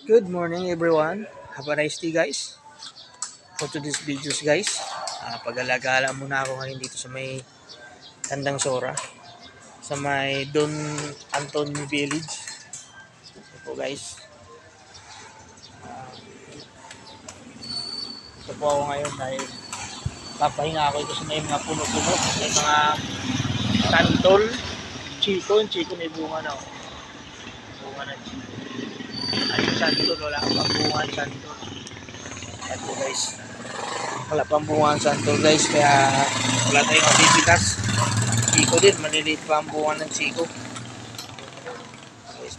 Good morning everyone. Have a nice day guys. For today's videos guys, pag-alagala muna ako ngayon dito sa may Tandang Sora, sa may Don Antonio Village. Ito po guys. Ito po ako ngayon dahil papahinga ako ito sa may mga puno-puno, may mga santol, chiko may bunga na oh. Bunga na chiko. Ay, santol, wala pang bunga ng santol. Ito guys. Wala pang bunga ng santol guys, kaya wala tayong mabibitas. Chiko din, maliliit pa ang bunga ng chiko. Guys,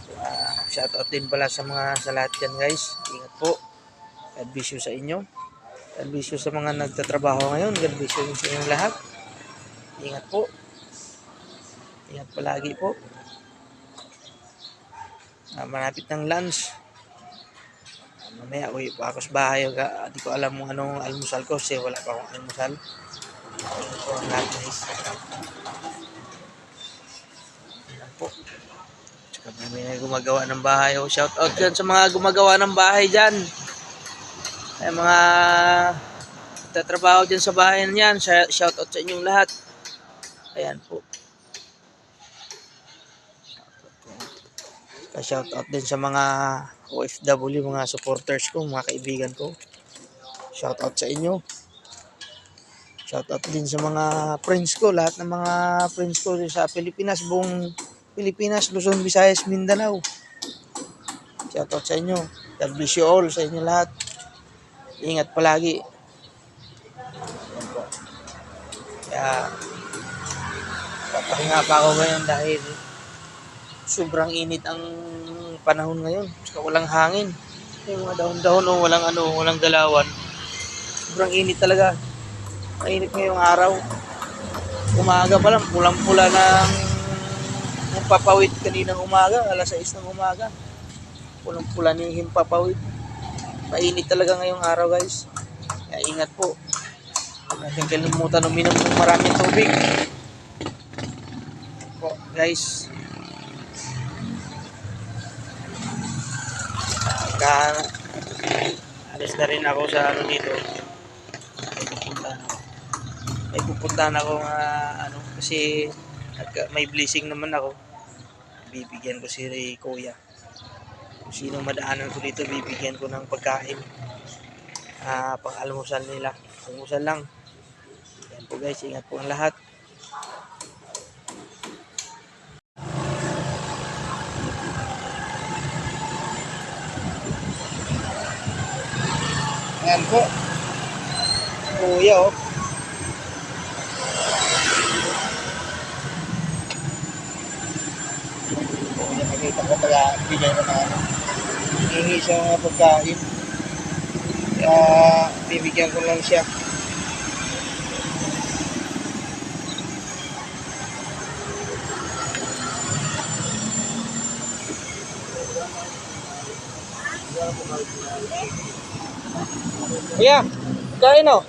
shoutout din pala sa mga sa lahat yan guys. Ingat po. God bless you sa inyo. God bless you sa mga nagtatrabaho ngayon. God bless you sa inyong lahat. Ingat po. Ingat palagi po. Malapit ng lunch. Mamaya uwi pa ako sa bahay. Di ko alam kung anong almusal ko kasi wala pa akong almusal. So, lahat guys. Ingat po. Tsaka may gumagawa ng bahay. Shout out dyan sa mga gumagawa ng bahay dyan. Ay mga tatrabaho dyan sa bahay niyan. Shout out sa inyong lahat. Ayan po. Shout out din sa mga OFW, mga supporters ko, mga kaibigan ko. Shout out sa inyo. Shout out din sa mga friends ko, lahat ng mga friends ko sa Pilipinas, buong Pilipinas, Luzon, Visayas, Mindanao. Shout out sa inyo. God bless you all sa inyo lahat. Ingat palagi. Kaya papahinga pa ako ngayon dahil sobrang init ang panahon ngayon. Saka walang hangin. Yung mga dahon-dahon walang galawan. Sobrang init talaga. Mainit ngayong araw. Umaga pa lang, pulang-pula ng papawid kaninang umaga, alas 6 ng umaga. Pulang-pula ng himpapawid. Mainit talaga ngayong araw guys. Kaya ingat po. Huwag natin kalimutan uminom ng maraming tubig. Po guys. Alis na rin ako sa dito. May pupuntahan ako kasi may blessing naman ako. Bibigyan ko si Kuya. Kung sinong madaanan ko dito, bibigyan ko ng pagkain. Pang almusal nila. Almusal lang. Yan po guys, ingat po ang lahat. Ayan po. Kuya oh. Kuya, nakita ko kaya bigay ko na hihingi siya ng pagkain. Kaya bibigyan ko lang siya. Kuya, kain oh.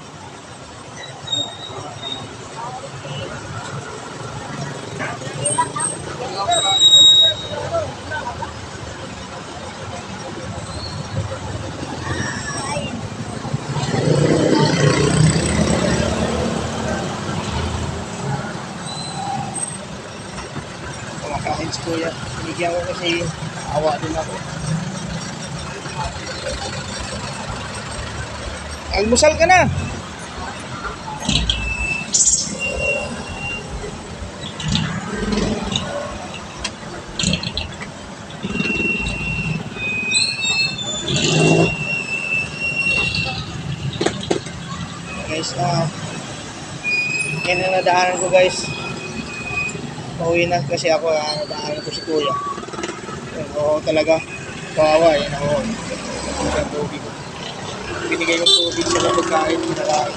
Kumakain si Kuya. Binigyan ko kasi awa din ako. Almusal ka na. Guys, yan ang nadaanan ko guys. Pauwi na kasi ako, nadaanan ko si Kuya. Oo talaga, kawawa yan ako. Binigay ko tubig siya ng pagkain, pinakain.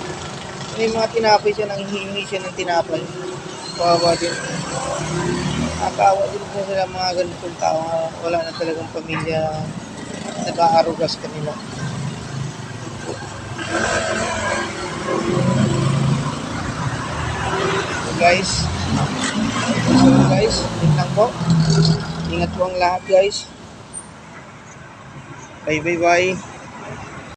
May mga tinapay siya, nanghihingi siya ng tinapay. Kawawa din. Nakakawa din po sila mga ganitong tao. Wala na talagang pamilya nag-aarugas kanila. So guys, yun lang po. Ingat po ang lahat guys. Bye bye bye.